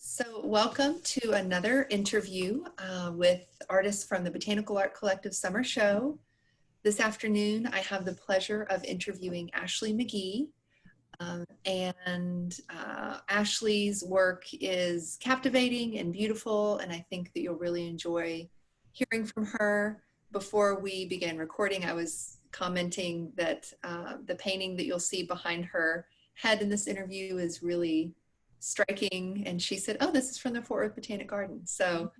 So welcome to another interview with artists from the Botanical Art Collective Summer Show. This afternoon, I have the pleasure of interviewing Ashley McGee. Ashley's work is captivating and beautiful, and I think that you'll really enjoy hearing from her. Before we began recording, I was commenting that the painting that you'll see behind her head in this interview is really striking, and she said, "Oh, this is from the Fort Worth Botanic Garden." So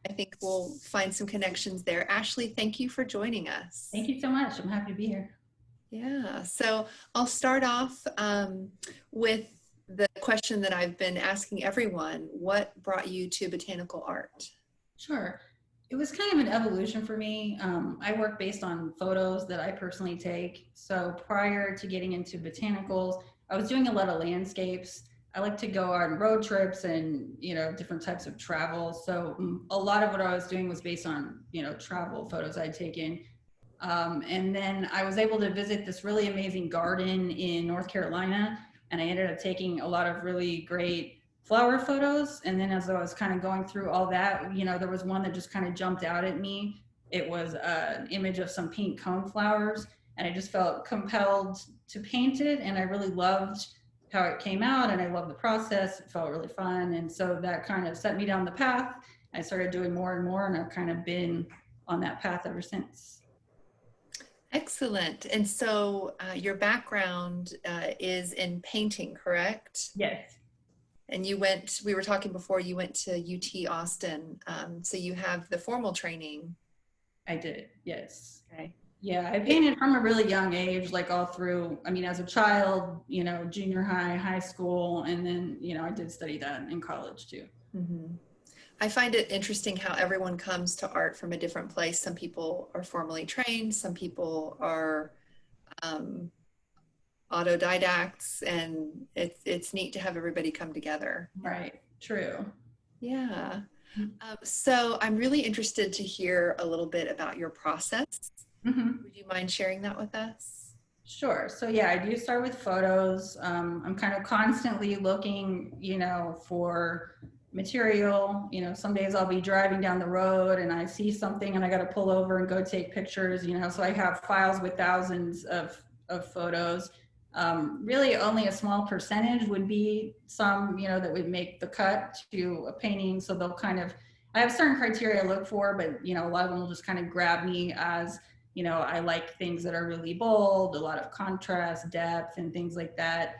I think we'll find some connections there. Ashley, thank you for joining us. Thank you so much. I'm happy to be here. Yeah, so I'll start off with the question that I've been asking everyone. What brought you to botanical art? Sure. It was kind of an evolution for me. I work based on photos that I personally take. So prior to getting into botanicals, I was doing a lot of landscapes. I like to go on road trips and, different types of travel. So a lot of what I was doing was based on, travel photos I'd taken. And then I was able to visit this really amazing garden in North Carolina. And I ended up taking a lot of really great flower photos. And then as I was kind of going through all that, there was one that just kind of jumped out at me. It was an image of some pink cone flowers. And I just felt compelled to paint it. And I really loved how it came out, and I loved the process. It felt really fun. And so that kind of set me down the path. I started doing more and more, and I've kind of been on that path ever since. Excellent. And so your background is in painting, correct? Yes. And we were talking before, you went to UT Austin. So you have the formal training. I did, yes. Okay. Yeah, I painted from a really young age, like all through, as a child, junior high, high school, and then, I did study that in college too. Mm-hmm. I find it interesting how everyone comes to art from a different place. Some people are formally trained, some people are autodidacts, and it's neat to have everybody come together. Right, true. Yeah. So I'm really interested to hear a little bit about your process. Mm-hmm. Would you mind sharing that with us? Sure. So yeah, I do start with photos. I'm kind of constantly looking, for material. Some days I'll be driving down the road and I see something and I got to pull over and go take pictures, so I have files with thousands of photos. Really only a small percentage would be some, that would make the cut to a painting. So I have certain criteria I look for, but, a lot of them will just kind of grab me as, I like things that are really bold, a lot of contrast, depth, and things like that.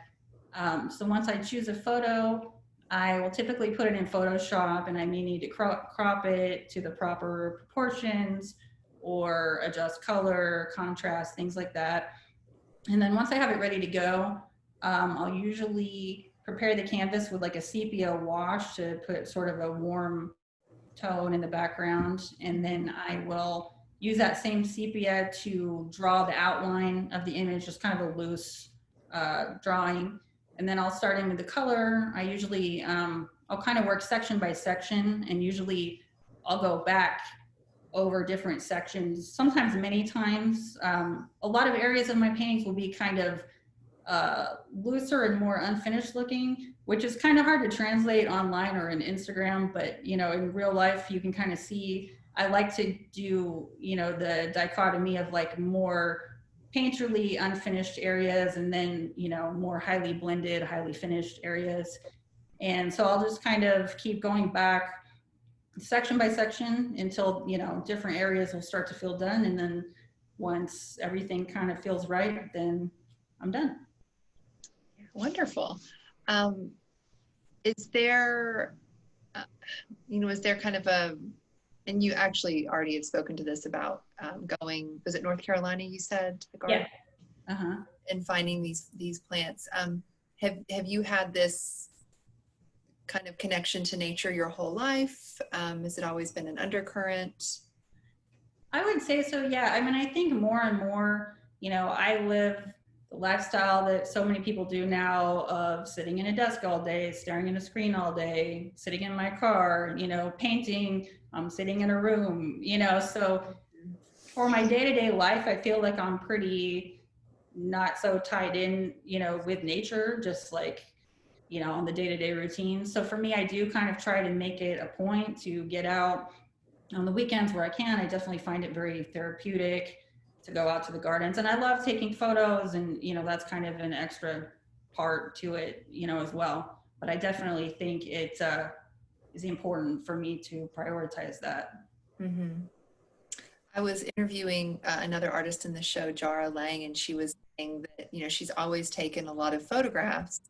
So once I choose a photo, I will typically put it in Photoshop, and I may need to crop it to the proper proportions or adjust color, contrast, things like that. And then once I have it ready to go, I'll usually prepare the canvas with like a sepia wash to put sort of a warm tone in the background. And then I will use that same sepia to draw the outline of the image, just kind of a loose drawing. And then I'll start in with the color. I usually, I'll kind of work section by section, and usually I'll go back over different sections, sometimes many times. A lot of areas of my paintings will be kind of looser and more unfinished looking, which is kind of hard to translate online or in Instagram, but in real life you can kind of see. I like to do the dichotomy of like more painterly unfinished areas, and then more highly blended, highly finished areas. And so I'll just kind of keep going back section by section until different areas will start to feel done, and then once everything kind of feels right, then I'm done. Wonderful. Is there is there kind of and you actually already have spoken to this about going, was it North Carolina you said? Yeah. Uh-huh. And finding these plants. Have you had this kind of connection to nature your whole life? Has it always been an undercurrent? I would say so, yeah. I think more and more, I live the lifestyle that so many people do now of sitting in a desk all day, staring at a screen all day, sitting in my car, painting, sitting in a room, so for my day-to-day life, I feel like I'm pretty not so tied in, with nature, just like, on the day-to-day routine. So for me, I do kind of try to make it a point to get out on the weekends where I can. I definitely find it very therapeutic to go out to the gardens. And I love taking photos, and, that's kind of an extra part to it, as well. But I definitely think it is important for me to prioritize that. Mm-hmm. I was interviewing another artist in the show, Jara Lang, and she was saying that, she's always taken a lot of photographs.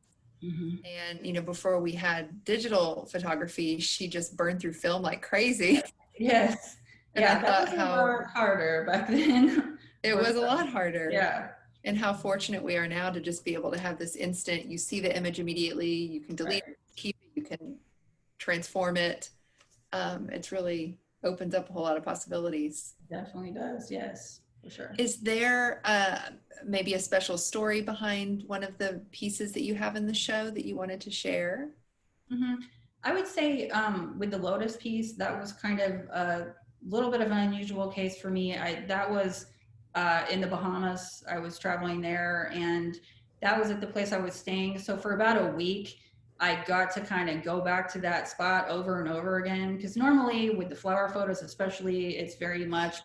Mm-hmm. And, before we had digital photography, she just burned through film like crazy. Yes. And I Yeah, that thought was a how lot harder back then. it For was a sure. lot harder. Yeah. And how fortunate we are now to just be able to have this instant, you see the image immediately, you can delete Right. it, keep it, you can transform it. It's really opens up a whole lot of possibilities. Definitely does. Yes, for sure. Is there maybe a special story behind one of the pieces that you have in the show that you wanted to share? Mm-hmm. I would say with the lotus piece, that was kind of a little bit of an unusual case for me. That was in the Bahamas. I was traveling there, and that was at the place I was staying. So for about a week, I got to kind of go back to that spot over and over again. Because normally with the flower photos, especially, it's very much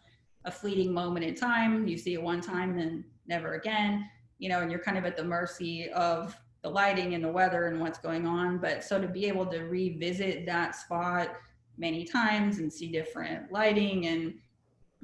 a fleeting moment in time. You see it one time, then never again. And you're kind of at the mercy of the lighting and the weather and what's going on. But so to be able to revisit that spot many times and see different lighting and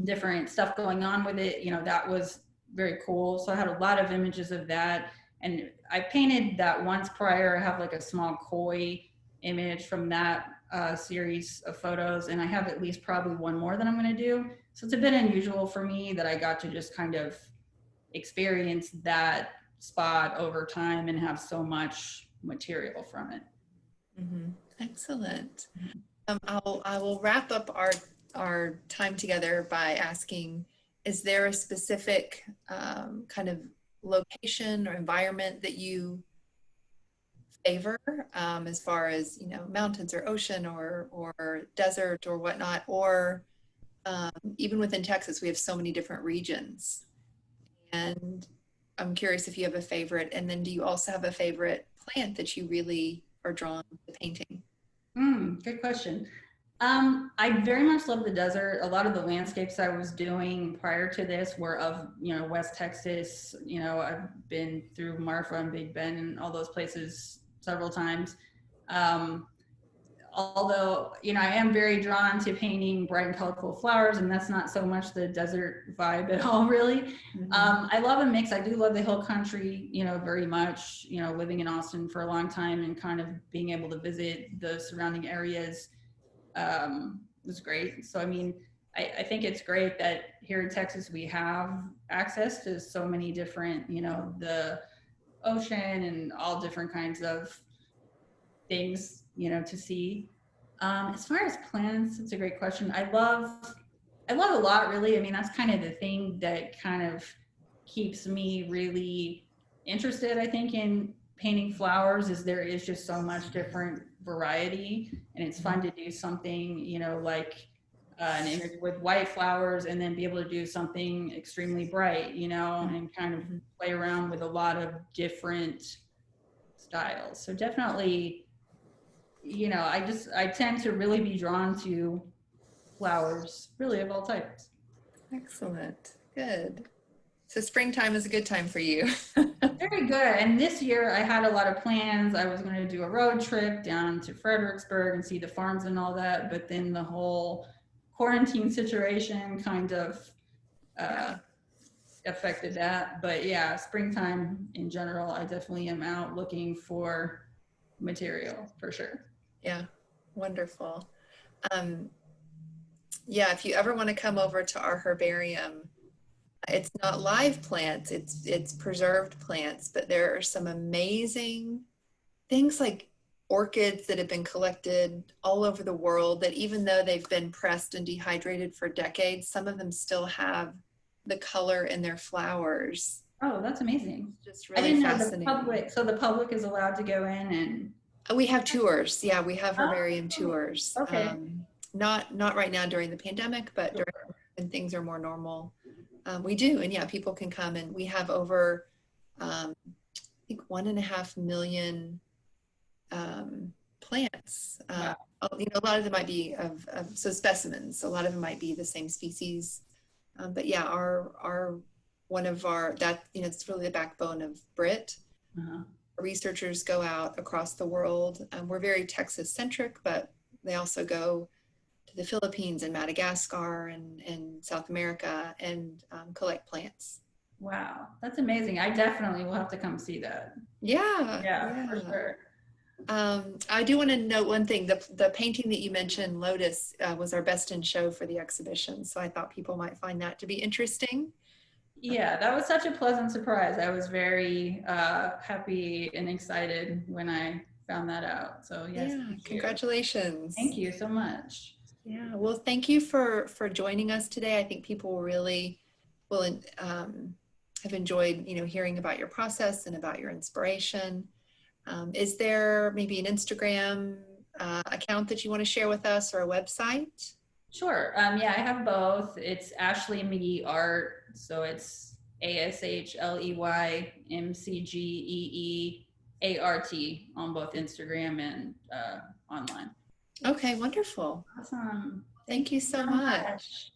different stuff going on with it, that was very cool. So I had a lot of images of that. And I painted that once prior. I have like a small koi image from that series of photos. And I have at least probably one more that I'm going to do. So it's a bit unusual for me that I got to just kind of experience that spot over time and have so much material from it. Mm-hmm. Excellent. I will wrap up our time together by asking, is there a specific kind of location or environment that you favor as far as, mountains or ocean or desert or whatnot, or even within Texas, we have so many different regions. And I'm curious if you have a favorite. And then do you also have a favorite plant that you really are drawn to painting? Good question. I very much love the desert. A lot of the landscapes I was doing prior to this were of, West Texas. I've been through Marfa and Big Bend and all those places several times. Um, Although, I am very drawn to painting bright and colorful flowers, and that's not so much the desert vibe at all, really. Mm-hmm. I love a mix. I do love the hill country, very much, living in Austin for a long time and kind of being able to visit the surrounding areas was great. So, I mean, I think it's great that here in Texas we have access to so many different, the ocean and all different kinds of things, to see. As far as plants, it's a great question. I love a lot, really. I mean, that's kind of the thing that kind of keeps me really interested, I think, in painting flowers, is there is just so much different variety, and it's fun to do something, like an image with white flowers, and then be able to do something extremely bright, and kind of play around with a lot of different styles. So definitely, I tend to really be drawn to flowers, really of all types. Excellent. Good. So springtime is a good time for you. Very good. And this year I had a lot of plans. I was going to do a road trip down to Fredericksburg and see the farms and all that. But then the whole quarantine situation kind of affected that. But yeah, springtime in general, I definitely am out looking for material for sure. Yeah, wonderful. Yeah, if you ever want to come over to our herbarium, it's not live plants, it's preserved plants, but there are some amazing things like orchids that have been collected all over the world that even though they've been pressed and dehydrated for decades, some of them still have the color in their flowers. Oh, that's amazing. Just I really didn't know the fascinating. public, so the public is allowed to go in and. We have tours. Yeah, we have herbarium Oh, tours. okay. Not right now during the pandemic, but during when things are more normal, we do. And yeah, people can come, and we have over, I think 1.5 million plants. Wow. A lot of them might be so specimens. A lot of them might be the same species. But yeah, our one of our that it's really the backbone of Brit. Uh-huh. Researchers go out across the world. We're very Texas centric, but they also go to the Philippines and Madagascar and South America and collect plants. Wow, that's amazing. I definitely will have to come see that. Yeah, Yeah, for yeah. sure. I do want to note one thing. The painting that you mentioned, Lotus, was our best in show for the exhibition. So I thought people might find that to be interesting. Yeah, that was such a pleasant surprise. I was very happy and excited when I found that out. So yes, Yeah, thank you. Thank congratulations. you so much. Yeah, well, thank you for joining us today. I think people really will have enjoyed hearing about your process and about your inspiration. Is there maybe an Instagram account that you want to share with us or a website? Sure. Yeah, I have both. It's Ashley McGee Art. So it's ASHLEYMCGEEART on both Instagram and online. Okay, wonderful. Awesome. Thank Thank you you so so much. much.